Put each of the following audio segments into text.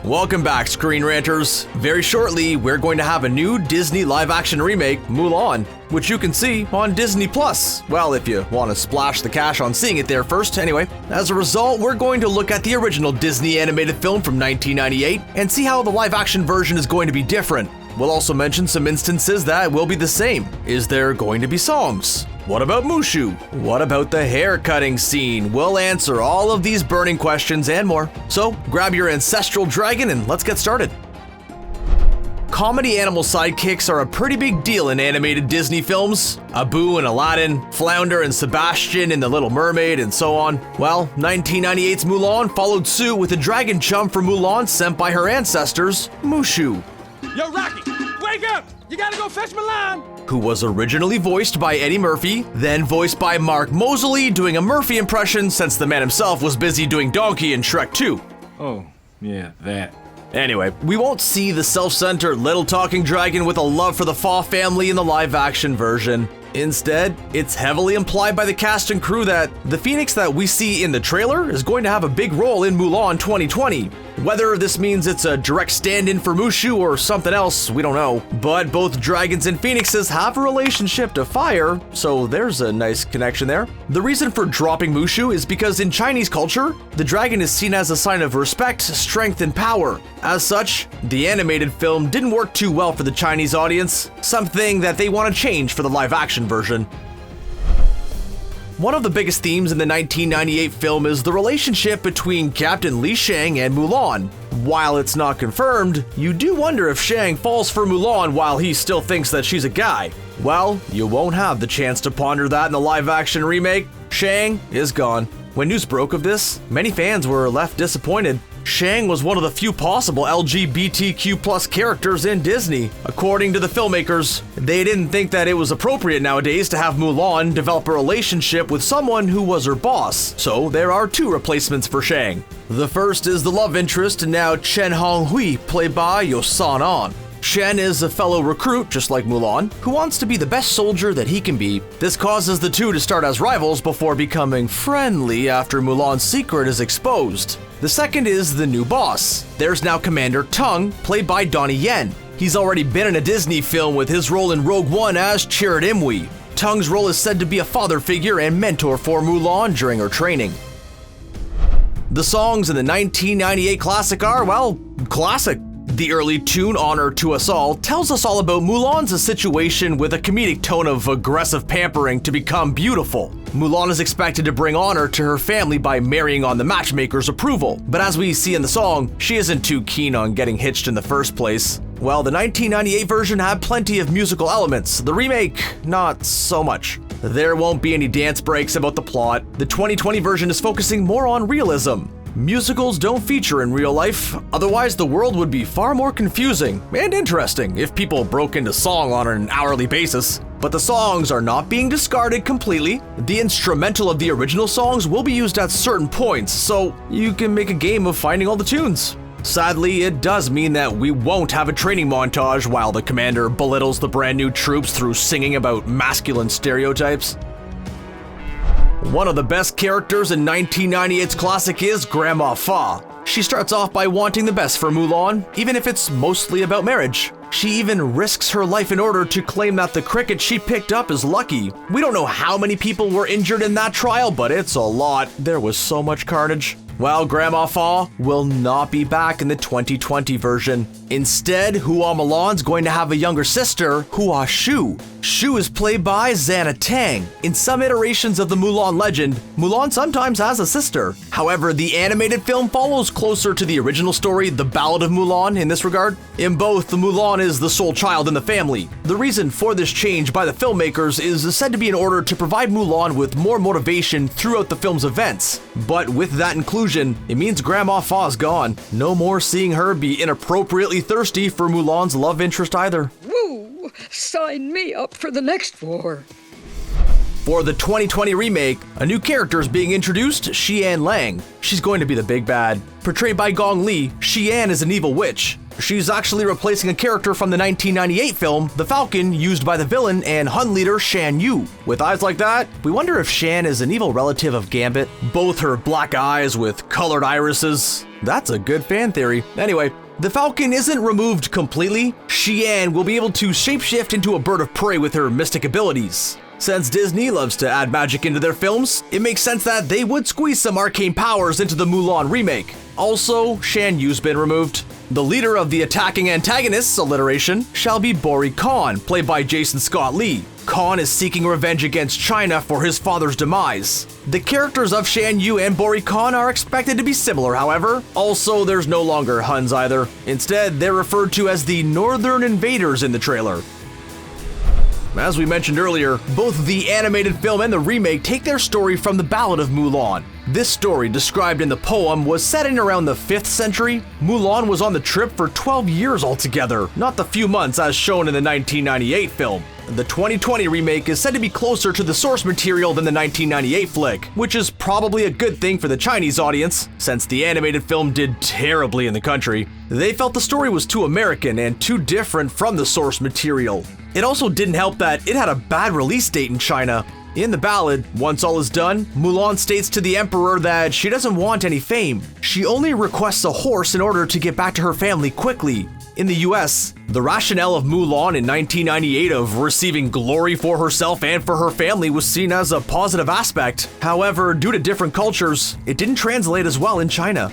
Welcome back, ScreenRanters. Very shortly, we're going to have a new Disney live-action remake, Mulan, which you can see on Disney+. Well, if you want to splash the cash on seeing it there first, anyway. As a result, we're going to look at the original Disney animated film from 1998 and see how the live-action version is going to be different. We'll also mention some instances that will be the same. Is there going to be songs? What about Mushu? What about the hair-cutting scene? We'll answer all of these burning questions and more. So grab your ancestral dragon and let's get started. Comedy animal sidekicks are a pretty big deal in animated Disney films. Abu and Aladdin, Flounder and Sebastian in The Little Mermaid, and so on. Well, 1998's Mulan followed suit with a dragon chum for Mulan sent by her ancestors, Mushu. Yo, Rocky, wake up! You gotta go fetch Mulan! Who was originally voiced by Eddie Murphy, then voiced by Mark Moseley, doing a Murphy impression since the man himself was busy doing Donkey in Shrek 2. Oh, yeah, that. Anyway, we won't see the self-centered little talking dragon with a love for the Fa family in the live-action version. Instead, it's heavily implied by the cast and crew that the phoenix that we see in the trailer is going to have a big role in Mulan 2020. Whether this means it's a direct stand-in for Mushu or something else, we don't know. But both dragons and phoenixes have a relationship to fire, so there's a nice connection there. The reason for dropping Mushu is because in Chinese culture, the dragon is seen as a sign of respect, strength, and power. As such, the animated film didn't work too well for the Chinese audience, something that they want to change for the live-action version. One of the biggest themes in the 1998 film is the relationship between Captain Li Shang and Mulan. While it's not confirmed, you do wonder if Shang falls for Mulan while he still thinks that she's a guy. Well, you won't have the chance to ponder that in the live-action remake. Shang is gone. When news broke of this, many fans were left disappointed. Shang was one of the few possible LGBTQ+ characters in Disney. According to the filmmakers, they didn't think that it was appropriate nowadays to have Mulan develop a relationship with someone who was her boss, so there are two replacements for Shang. The first is the love interest, now Chen Honghui, played by Yo San-on. Chen is a fellow recruit, just like Mulan, who wants to be the best soldier that he can be. This causes the two to start as rivals before becoming friendly after Mulan's secret is exposed. The second is the new boss. There's now Commander Tung, played by Donnie Yen. He's already been in a Disney film with his role in Rogue One as Chirrut Imwe. Tung's role is said to be a father figure and mentor for Mulan during her training. The songs in the 1998 classic are, well, classic. The early tune, Honor to Us All, tells us all about Mulan's situation with a comedic tone of aggressive pampering to become beautiful. Mulan is expected to bring honor to her family by marrying on the matchmaker's approval, but as we see in the song, she isn't too keen on getting hitched in the first place. Well, the 1998 version had plenty of musical elements, the remake, not so much. There won't be any dance breaks about the plot. The 2020 version is focusing more on realism. Musicals don't feature in real life, otherwise the world would be far more confusing and interesting if people broke into song on an hourly basis. But the songs are not being discarded completely. The instrumental of the original songs will be used at certain points, so you can make a game of finding all the tunes. Sadly, it does mean that we won't have a training montage while the commander belittles the brand new troops through singing about masculine stereotypes. One of the best characters in 1998's classic is Grandma Fa. She starts off by wanting the best for Mulan, even if it's mostly about marriage. She even risks her life in order to claim that the cricket she picked up is lucky. We don't know how many people were injured in that trial, but it's a lot. There was so much carnage. Well, Grandma Fa will not be back in the 2020 version. Instead, Hua Mulan's going to have a younger sister, Hua Shu. Shu is played by Zanna Tang. In some iterations of the Mulan legend, Mulan sometimes has a sister. However, the animated film follows closer to the original story, The Ballad of Mulan, in this regard. In both, the Mulan is the sole child in the family. The reason for this change by the filmmakers is said to be in order to provide Mulan with more motivation throughout the film's events. But with that inclusion, it means Grandma Fa's gone. No more seeing her be inappropriately thirsty for Mulan's love interest either. Woo! Sign me up for the next war. For the 2020 remake, a new character is being introduced, Xian Lang. She's going to be the big bad. Portrayed by Gong Li, Xian is an evil witch. She's actually replacing a character from the 1998 film, The Falcon, used by the villain and Hun leader Shan Yu. With eyes like that, we wonder if Shan is an evil relative of Gambit. Both her black eyes with colored irises. That's a good fan theory. Anyway, the Falcon isn't removed completely. Xian will be able to shapeshift into a bird of prey with her mystic abilities. Since Disney loves to add magic into their films, it makes sense that they would squeeze some arcane powers into the Mulan remake. Also, Shan Yu's been removed. The leader of the attacking antagonists alliteration shall be Bori Khan, played by Jason Scott Lee. Khan is seeking revenge against China for his father's demise. The characters of Shan Yu and Bori Khan are expected to be similar, however. Also, there's no longer Huns either. Instead, they're referred to as the Northern Invaders in the trailer. As we mentioned earlier, both the animated film and the remake take their story from the Ballad of Mulan. This story, described in the poem, was set in around the 5th century. Mulan was on the trip for 12 years altogether, not the few months as shown in the 1998 film. The 2020 remake is said to be closer to the source material than the 1998 flick, which is probably a good thing for the Chinese audience, since the animated film did terribly in the country. They felt the story was too American and too different from the source material. It also didn't help that it had a bad release date in China. In the ballad, once all is done, Mulan states to the emperor that she doesn't want any fame. She only requests a horse in order to get back to her family quickly. In the US, the rationale of Mulan in 1998 of receiving glory for herself and for her family was seen as a positive aspect. However, due to different cultures, it didn't translate as well in China.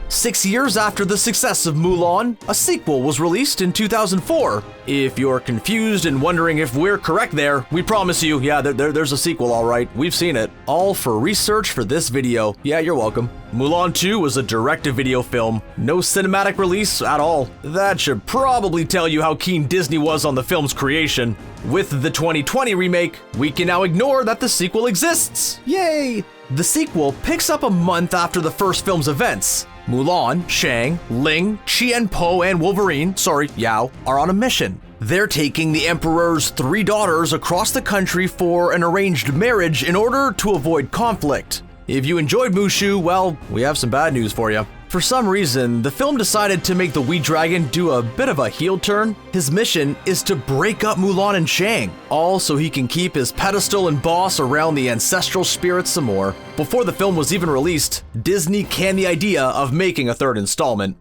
6 years after the success of Mulan, a sequel was released in 2004. If you're confused and wondering if we're correct there, we promise you, yeah, there's a sequel, alright. We've seen it. All for research for this video. Yeah, you're welcome. Mulan 2 was a direct-to-video film. No cinematic release at all. That should probably tell you how keen Disney was on the film's creation. With the 2020 remake, we can now ignore that the sequel exists. Yay! The sequel picks up a month after the first film's events. Mulan, Shang, Ling, Qianpo, and Yao, are on a mission. They're taking the Emperor's 3 daughters across the country for an arranged marriage in order to avoid conflict. If you enjoyed Mushu, well, we have some bad news for you. For some reason, the film decided to make the Wee Dragon do a bit of a heel turn. His mission is to break up Mulan and Shang, all so he can keep his pedestal and boss around the ancestral spirits some more. Before the film was even released, Disney canned the idea of making a 3rd installment.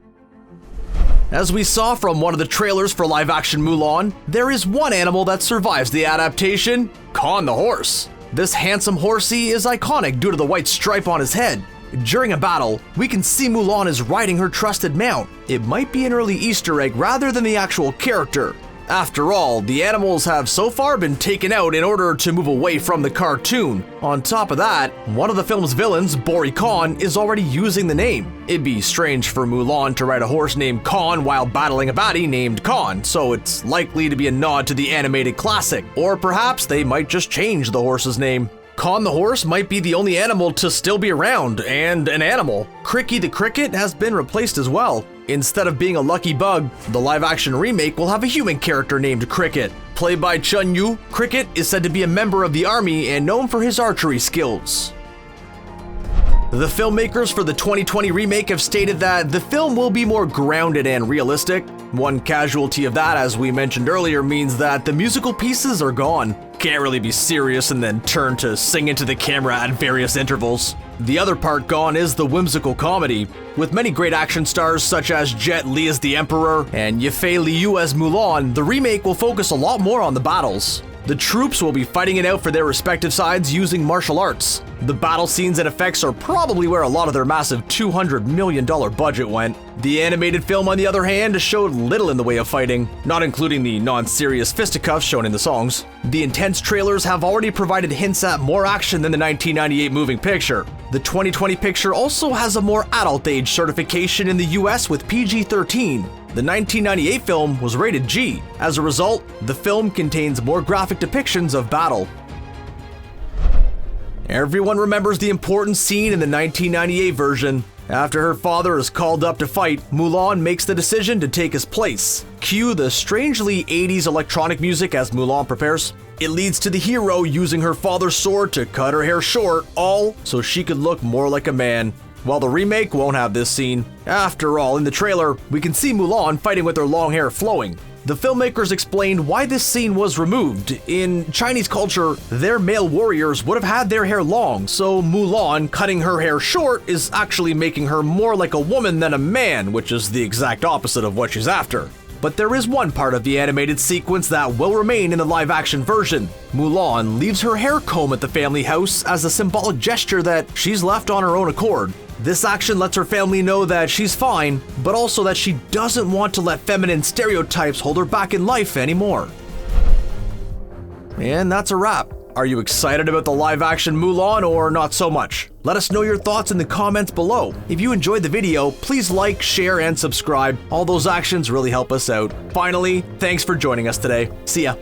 As we saw from one of the trailers for live-action Mulan, there is one animal that survives the adaptation: Khan the horse. This handsome horsey is iconic due to the white stripe on his head. During a battle, we can see Mulan is riding her trusted mount. It might be an early Easter egg rather than the actual character. After all, the animals have so far been taken out in order to move away from the cartoon. On top of that, one of the film's villains, Bori Khan, is already using the name. It'd be strange for Mulan to ride a horse named Khan while battling a baddie named Khan, so it's likely to be a nod to the animated classic. Or perhaps they might just change the horse's name. Khan the horse might be the only animal to still be around, and an animal. Cricky the cricket has been replaced as well. Instead of being a lucky bug, the live-action remake will have a human character named Cricket. Played by Chun Yu, Cricket is said to be a member of the army and known for his archery skills. The filmmakers for the 2020 remake have stated that the film will be more grounded and realistic. One casualty of that, as we mentioned earlier, means that the musical pieces are gone. Can't really be serious and then turn to sing into the camera at various intervals. The other part gone is the whimsical comedy. With many great action stars such as Jet Li as the Emperor and Yafei Liu as Mulan, the remake will focus a lot more on the battles. The troops will be fighting it out for their respective sides using martial arts. The battle scenes and effects are probably where a lot of their massive $200 million budget went. The animated film, on the other hand, showed little in the way of fighting, not including the non-serious fisticuffs shown in the songs. The intense trailers have already provided hints at more action than the 1998 moving picture. The 2020 picture also has a more adult age certification in the US with PG-13. The 1998 film was rated G. As a result, the film contains more graphic depictions of battle. Everyone remembers the important scene in the 1998 version. After her father is called up to fight, Mulan makes the decision to take his place. Cue the strangely 80s electronic music as Mulan prepares. It leads to the hero using her father's sword to cut her hair short, all so she could look more like a man. While the remake won't have this scene. After all, in the trailer, we can see Mulan fighting with her long hair flowing. The filmmakers explained why this scene was removed. In Chinese culture, their male warriors would have had their hair long, so Mulan cutting her hair short is actually making her more like a woman than a man, which is the exact opposite of what she's after. But there is one part of the animated sequence that will remain in the live-action version. Mulan leaves her hair comb at the family house as a symbolic gesture that she's left on her own accord. This action lets her family know that she's fine, but also that she doesn't want to let feminine stereotypes hold her back in life anymore. And that's a wrap. Are you excited about the live-action Mulan or not so much? Let us know your thoughts in the comments below. If you enjoyed the video, please like, share, and subscribe. All those actions really help us out. Finally, thanks for joining us today. See ya.